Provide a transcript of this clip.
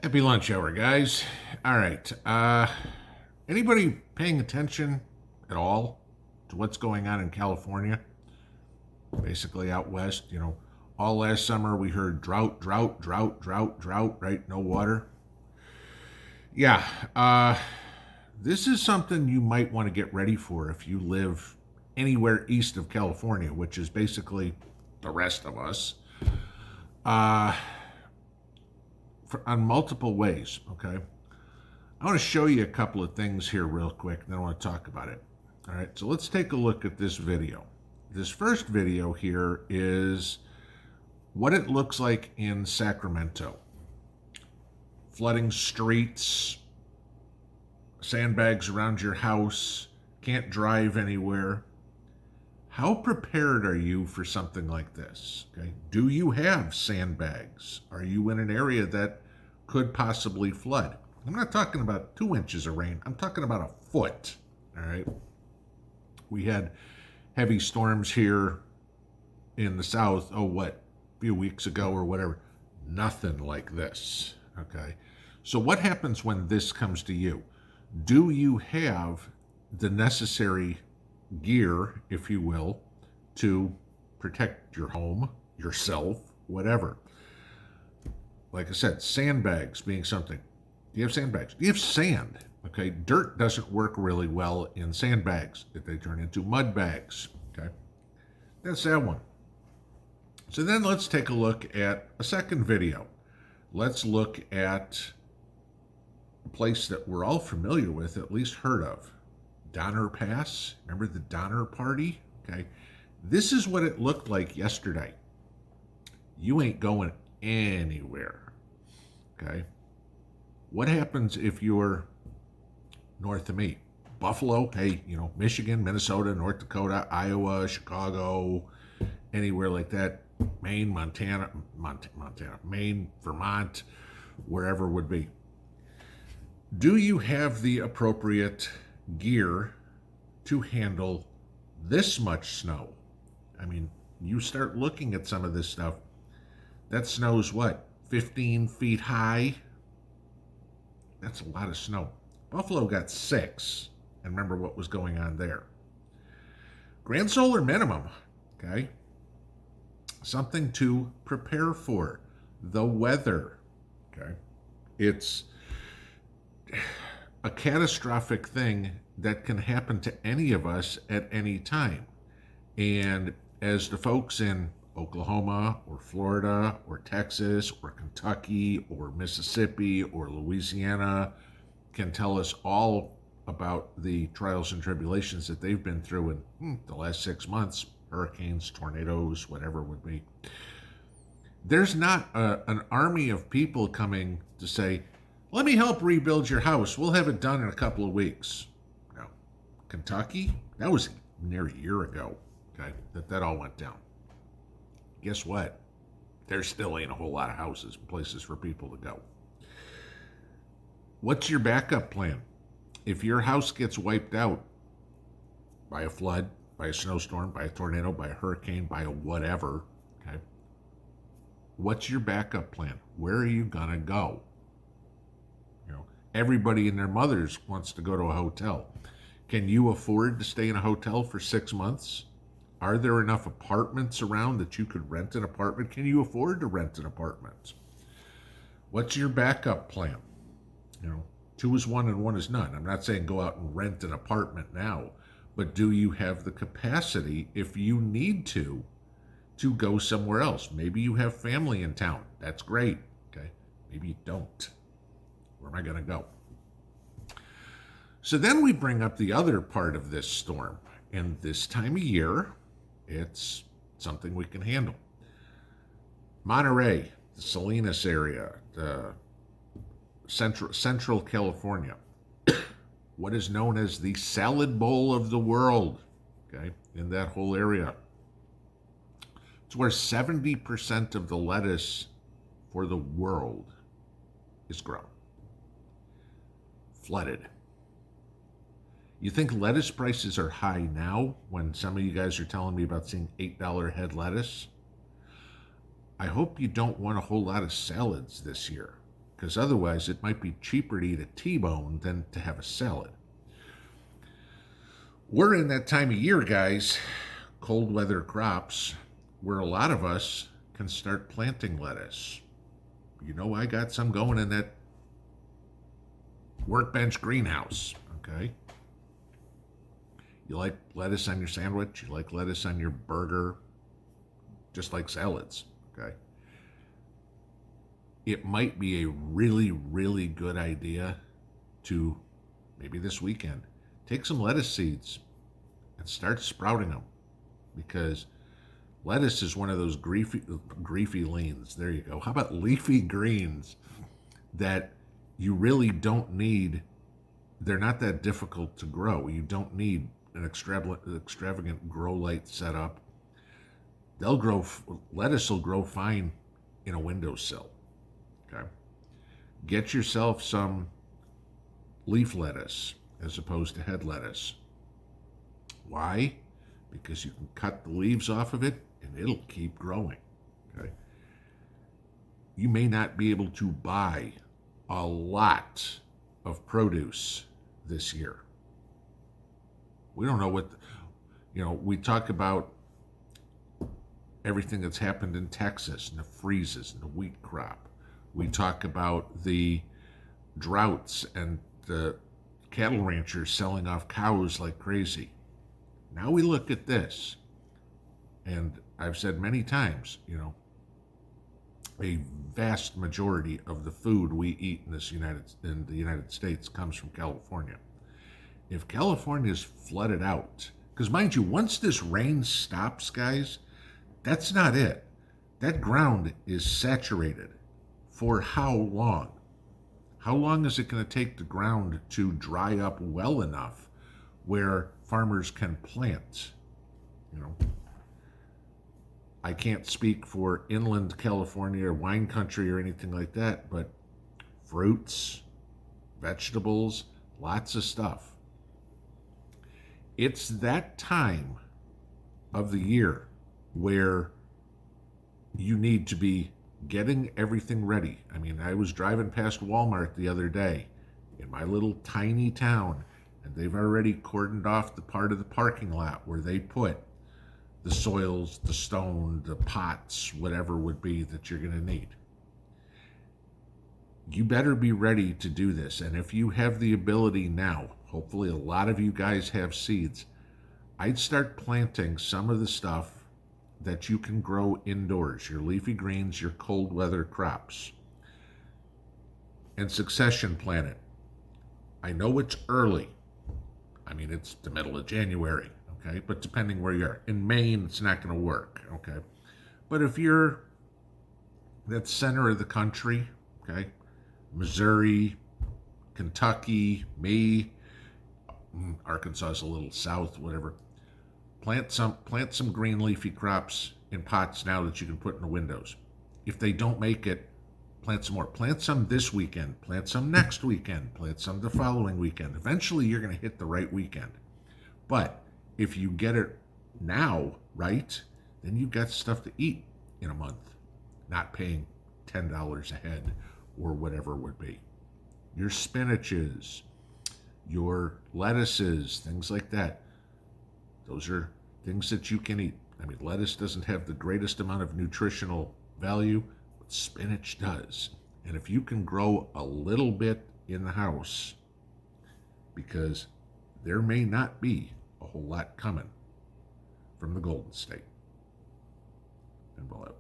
Happy lunch hour, guys. All right. Anybody paying attention at all to what's going on in California? Basically, out west, all last summer we heard drought, drought, drought, drought, drought, right? No water. Yeah. This is something you might want to get ready for if you live anywhere east of California, which is basically the rest of us. Uh, on multiple ways, okay? I want to show you a couple of things here real quick, and then I want to talk about it. All right, so let's take a look at this video. This first video here is what it looks like in Sacramento. Flooding streets, sandbags around your house, can't drive anywhere. How prepared are you for something like this? Okay, do you have sandbags? Are you in an area that could possibly flood? I'm not talking about 2 inches of rain. I'm talking about a foot. All right. We had heavy storms here in the south. A few weeks ago or whatever. Nothing like this. Okay. So what happens when this comes to you? Do you have the necessary gear, if you will, to protect your home, yourself, whatever? Like I said, sandbags being something. Do you have sandbags? Do you have sand? Okay, dirt doesn't work really well in sandbags. They turn into mud bags. Okay, that's that one. So then let's take a look at a second video. Let's look at a place that we're all familiar with, at least heard of. Donner Pass. Remember the Donner Party? Okay, this is what it looked like yesterday. You ain't going anywhere. Okay. What happens if you're north of me? Buffalo, hey, Michigan, Minnesota, North Dakota, Iowa, Chicago, anywhere like that. Maine, Montana, Maine, Vermont, wherever would be. Do you have the appropriate gear to handle this much snow? I mean, you start looking at some of this stuff. That snow's what, 15 feet high? That's a lot of snow. Buffalo got 6. And remember what was going on there. Grand solar minimum, okay? Something to prepare for. The weather, okay? It's a catastrophic thing that can happen to any of us at any time. And as the folks in Oklahoma or Florida or Texas or Kentucky or Mississippi or Louisiana can tell us all about the trials and tribulations that they've been through in the last 6 months, hurricanes, tornadoes, whatever it would be. There's not an army of people coming to say, let me help rebuild your house. We'll have it done in a couple of weeks. No. Kentucky, that was near a year ago, okay, that all went down. Guess what? There still ain't a whole lot of houses and places for people to go. What's your backup plan? If your house gets wiped out by a flood, by a snowstorm, by a tornado, by a hurricane, by a whatever, okay, what's your backup plan? Where are you going to go? Everybody and their mothers wants to go to a hotel. Can you afford to stay in a hotel for 6 months? Are there enough apartments around that you could rent an apartment? Can you afford to rent an apartment? What's your backup plan? 2 is 1 and 1 is none. I'm not saying go out and rent an apartment now, but do you have the capacity, if you need to go somewhere else? Maybe you have family in town. That's great. Okay. Maybe you don't. Where am I going to go? So then we bring up the other part of this storm. And this time of year, it's something we can handle. Monterey, the Salinas area, the Central California, what is known as the salad bowl of the world, okay, in that whole area. It's where 70% of the lettuce for the world is grown. Flooded. You think lettuce prices are high now when some of you guys are telling me about seeing $8 head lettuce? I hope you don't want a whole lot of salads this year. because otherwise it might be cheaper to eat a T-bone than to have a salad. We're in that time of year, guys, cold weather crops, where a lot of us can start planting lettuce. You know, I got some going in that workbench greenhouse, okay? You like lettuce on your sandwich? You like lettuce on your burger? Just like salads, okay? It might be a really, really good idea to, maybe this weekend, take some lettuce seeds and start sprouting them, because lettuce is one of those griefy leans. There you go. How about leafy greens that you really don't need? They're not that difficult to grow. You don't need an extravagant grow light setup. They'll grow. Lettuce will grow fine in a windowsill. Okay. Get yourself some leaf lettuce as opposed to head lettuce. Why? Because you can cut the leaves off of it and it'll keep growing. Okay. You may not be able to buy a lot of produce this year. We don't know what, we talk about everything that's happened in Texas and the freezes and the wheat crop. We talk about the droughts and the cattle ranchers selling off cows like crazy. Now we look at this, and I've said many times, a vast majority of the food we eat in the United States comes from California. If California is flooded out, because mind you, once this rain stops, guys, that's not it. That ground is saturated. For how long? How long is it going to take the ground to dry up well enough where farmers can plant? I can't speak for inland California or wine country or anything like that, but fruits, vegetables, lots of stuff. It's that time of the year where you need to be getting everything ready. I mean, I was driving past Walmart the other day in my little tiny town, and they've already cordoned off the part of the parking lot where they put the soils, the stone, the pots, whatever would be that you're going to need. You better be ready to do this. And if you have the ability now, hopefully a lot of you guys have seeds, I'd start planting some of the stuff that you can grow indoors, your leafy greens, your cold weather crops, and succession plant it. I know it's early. I mean, it's the middle of January, okay? But depending where you are. In Maine, it's not going to work, okay? But if you're that center of the country, okay? Missouri, Kentucky, Arkansas is a little south, whatever. Plant some green leafy crops in pots now that you can put in the windows. If they don't make it, plant some more. Plant some this weekend. Plant some next weekend. Plant some the following weekend. Eventually, you're going to hit the right weekend. But if you get it now right, then you've got stuff to eat in a month, not paying $10 a head or whatever it would be. Your spinaches, your lettuces, things like that. Those are things that you can eat. I mean, lettuce doesn't have the greatest amount of nutritional value, but spinach does. And if you can grow a little bit in the house, because there may not be a whole lot coming from the Golden State. Pinball out.